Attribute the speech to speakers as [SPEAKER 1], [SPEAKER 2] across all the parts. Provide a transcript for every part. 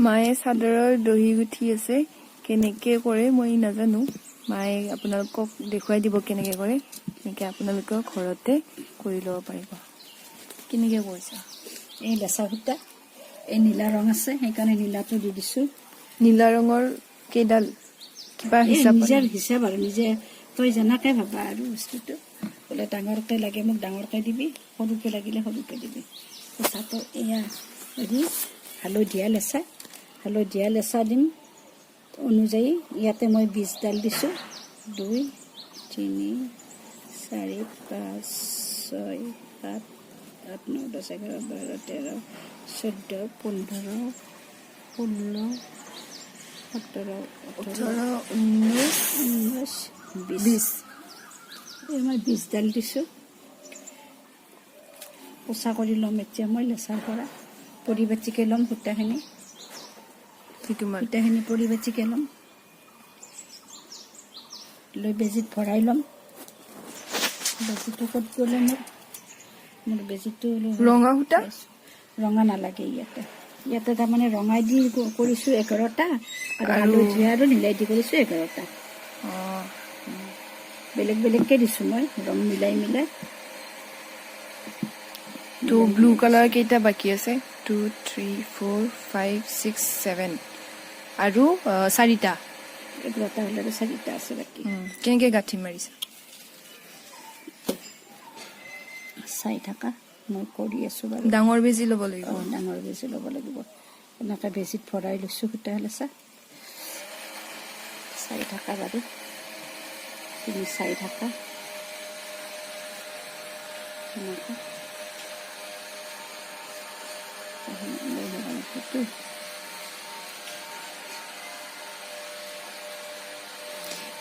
[SPEAKER 1] মায়ে চাদৰৰ দহি গুঠি আছে কেনেকে কৰে মই নাজানো মায়ে আপোনালোকক দেখুৱাই দিব কেনেকে কৰে এনেকে আপোনালোকে ঘৰতে কৰি ল'ব পাৰিব কেনেকে কৰিছা
[SPEAKER 2] এই লেচা সূতা এই নীলা ৰং আছে সেইকাৰণে নীলাটো দি দিছো
[SPEAKER 1] নীলা ৰঙৰ কেইডাল কিবা হিচাপ
[SPEAKER 2] নিজৰ হিচাপ আৰু নিজে তই যেনেকে ভাবা আৰু বস্তুটো বোলে ডাঙৰকে লাগে মোক ডাঙৰকে দিবি সৰুকে লাগিলে সৰুকে দিবি তাতো এয়া হেৰি হালধীয়া লেচা দিম অনুযায়ী ইয়াতে মই 20ডাল দিছোঁ 2 3 4 5 6 7 8 9 10 11 12 13 14 15 16 17 18 19 20 মই 20ডাল দিছোঁ পোচা কৰি ল'ম এতিয়া মই লেচাৰ পৰা পৰিবাচিকে ল'ম সূতাখিনি পৰিবাচিকে ল'ম লৈ বেজিত ভৰাই ল'ম বেজিটো ক'ত গ'লে মোৰ বেজিটো
[SPEAKER 1] ৰঙা সূতা
[SPEAKER 2] ৰঙা নালাগে ইয়াতে তাৰমানে ৰঙাই দি কৰিছোঁ 11টা আৰু হালধীয়া আৰু নীলাই দি কৰিছোঁ 11টা বেলেগ বেলেগকৈ দিছোঁ মই ৰং মিলাই
[SPEAKER 1] তো ব্লু কালাৰ কেইটা বাকি আছে 2 3 4 5 6 7 আৰু 4টা
[SPEAKER 2] 11টা হ'লে 4টা আছে বাকি
[SPEAKER 1] কেনেকে গাঁঠি মাৰিছা
[SPEAKER 2] চাই থাকা মই কৰি আছোঁ বাৰু
[SPEAKER 1] ডাঙৰ বেজি ল'ব লাগিব
[SPEAKER 2] ডাঙৰ বেজি ল'ব লাগিব এনেকৈ বেজিত ভৰাই লৈছোঁ সূতা লেচা চাই থাকা বাৰু তুমি চাই থাকা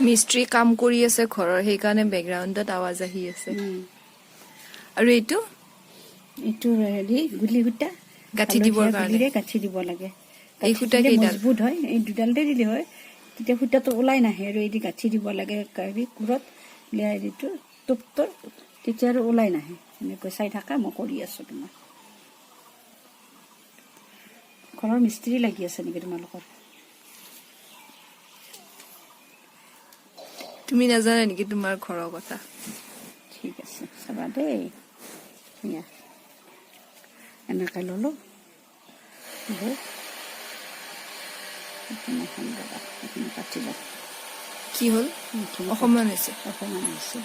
[SPEAKER 1] মিস্ত্ৰী কাম কৰি আছে ঘৰৰ সেইকাৰণে বেকগ্ৰাউণ্ডত আৱাজ আহি আছে আৰু এইটো
[SPEAKER 2] হেৰি গুলি সূতা
[SPEAKER 1] গাঁঠি দিবৰ কাৰণে
[SPEAKER 2] গাঁঠি দিব লাগে
[SPEAKER 1] এই সূতা কেইডাল
[SPEAKER 2] মজবুত হয় এই দুডালতে দিলে হয় তেতিয়া সূতাটো ওলাই নাহে আৰু এই গাঁঠি দিব লাগে কুৰত হেৰিটো টোপটোৰ তেতিয়া আৰু ওলাই নাহে এনেকৈ চাই থাকা মই কৰি আছোঁ তোমাৰ ঘৰৰ মিস্ত্ৰী লাগি আছে নেকি তোমালোকৰ
[SPEAKER 1] তুমি নাজানা নেকি তোমাৰ ঘৰৰ কথা
[SPEAKER 2] ঠিক আছে চাবা দেই এনেকৈ ল'লোঁ কাটি লওঁ
[SPEAKER 1] কি হ'ল অকণমান হৈছে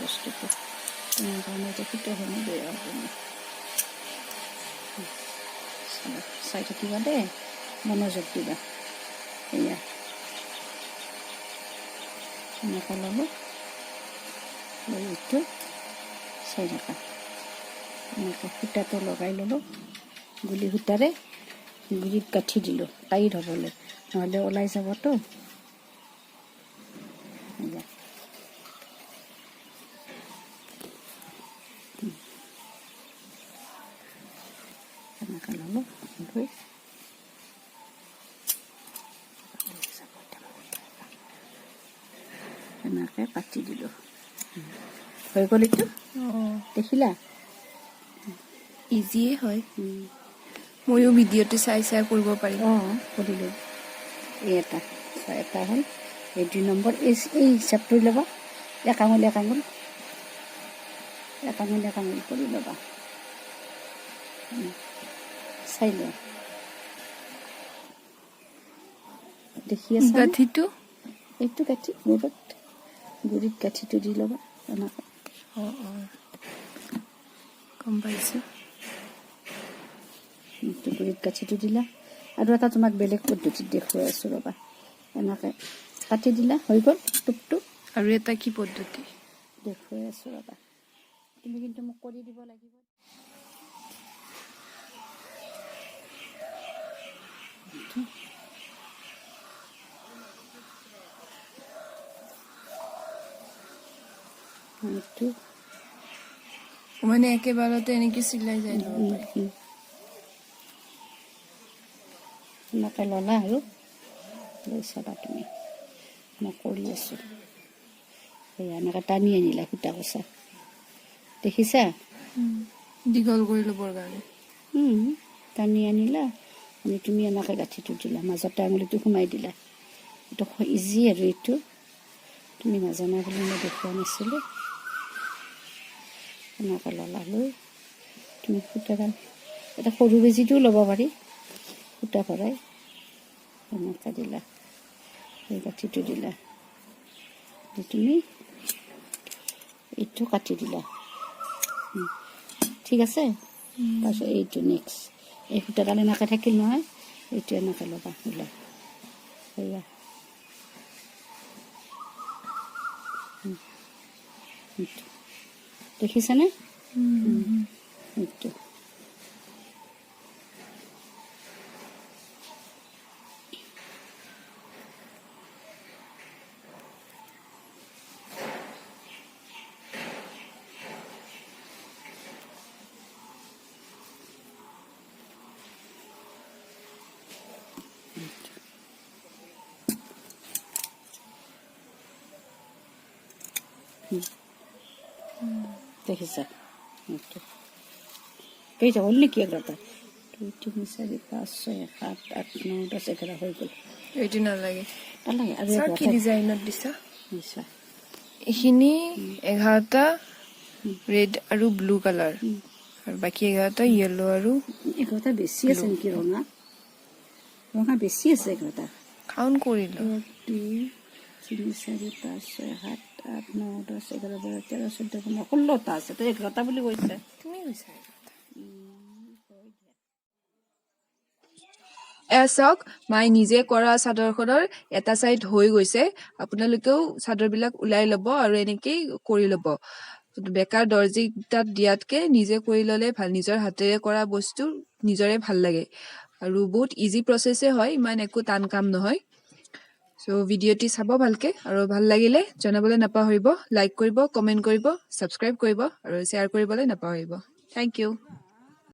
[SPEAKER 2] বস্তুটো তেনেধৰণে এতিয়া সূতাখিনি বেয়া হ'ব চাই থাকিবা দেই মনোযোগ দিবা এয়া এনেকৈ ল'লোঁ লৈ এইটো চাই থাকা এনেকৈ সূতাটো লগাই ল'লোঁ গুলি সূতাৰে গুলিত গাঁঠি দিলোঁ টাইট হ'বলৈ নহ'লে ওলাই যাবতো এনেকৈ ল'লোঁ লৈ এনেকৈ কাটি দিলোঁ হৈ গ'ল এইটো দেখিলা
[SPEAKER 1] ইজিয়ে হয় ময়ো ভিডিঅ'টো চাই কৰিব পাৰিম
[SPEAKER 2] কৰিলোঁ এই এটা হ'ল এই 2 নম্বৰ এই হিচাপটো ল'বা এক আঙুল কৰি ল'বা চাই লোৱা দেখি আছা
[SPEAKER 1] গাঁঠিটো
[SPEAKER 2] এইটো গাঁঠি গুৰিত গাঁঠিটো দি ল'বা এনেকৈ
[SPEAKER 1] গম পাইছোঁ
[SPEAKER 2] গুৰিত গাঁঠিটো দিলা আৰু এটা তোমাক বেলেগ পদ্ধতিত দেখুৱাই আছোঁ ৰ'বা এনেকৈ কাটি দিলা হৈ গ'ল টোপটো
[SPEAKER 1] আৰু এটা কি পদ্ধতি
[SPEAKER 2] দেখুৱাই আছোঁ ৰ'বা তুমি কিন্তু মোক কৰি দিব লাগিব
[SPEAKER 1] মানে একেবাৰতে এনেকৈ চিলাই যায়
[SPEAKER 2] এনেকৈ ল'লা আৰু লৈ চাবা তুমি মই কৰি আছোঁ সেয়া এনেকৈ টানি আনিলা সূতা কচা দেখিছা
[SPEAKER 1] দীঘল কৰি ল'বৰ কাৰণে
[SPEAKER 2] টানি আনিলা মানে তুমি এনেকৈ গাঁঠিটো দিলা, মাজতে আঙুলিটো সোমাই দিলা। এইটো ইজি আৰু এইটো তুমি নাজানা বুলি মই দেখুওৱা নাছিলোঁ। এনেকৈ ল'লা, লৈ তুমি সূতাডাল এটা সৰু বেজিটোও ল'ব পাৰি, সূতা ভৰাই এনেকৈ দিলা, এই গাঁঠিটো দিলা, তুমি এইটো কাটি দিলা। ঠিক আছে। তাৰপিছত এইটো নেক্সট এই সূতাডাল এনেকৈ থাকিল নহয়, এইটো এনেকৈ ল'বা, ওলা এয়া দেখিছানে? এইটো দেখিছা? এইটো কেইটা হ'ল নেকি? 11টা, 2 3 4 5 6 7 8 9 10 11 হৈ গ'ল।
[SPEAKER 1] এইটো নালাগে
[SPEAKER 2] নালাগে আৰু
[SPEAKER 1] ছাৰ, কি ডিজাইনত দিছা?
[SPEAKER 2] নিছা
[SPEAKER 1] এইখিনি 11টা ৰেড আৰু ব্লু কালাৰ, আৰু বাকী 11টা য়েলো আৰু
[SPEAKER 2] 11টা বেছি আছে নেকি? ৰঙা ৰঙা বেছি আছে 11টা।
[SPEAKER 1] কাউণ্ট কৰিলো।
[SPEAKER 2] 1 2 3 4 5 6 7 8 9 10 11 12 13 14 15 16টা আছে। তই 11টা বুলি কৈছে।
[SPEAKER 1] তুমি কৈছা।
[SPEAKER 3] এয়া চাওক, মায়ে নিজে কৰা চাদৰখনৰ এটা চাইড হৈ গৈছে। আপোনালোকেও চাদৰবিলাক ওলাই ল'ব আৰু এনেকেই কৰি ল'ব। বেকাৰ দৰ্জী তাত দিয়াতকে নিজে কৰি ল'লে ভাল। নিজৰ হাতেৰে কৰা বস্তু নিজৰে ভাল লাগে আৰু বহুত ইজি প্ৰচেছে হয়, ইমান একো টান কাম নহয়। চ' ভিডিঅ'টি চাব ভালকে, আৰু ভাল লাগিলে জনাবলৈ নাপাহৰিব। লাইক কৰিব, কমেণ্ট কৰিব, ছাবস্ক্ৰাইব কৰিব আৰু শ্বেয়াৰ কৰিবলৈ নাপাহৰিব। Thank U.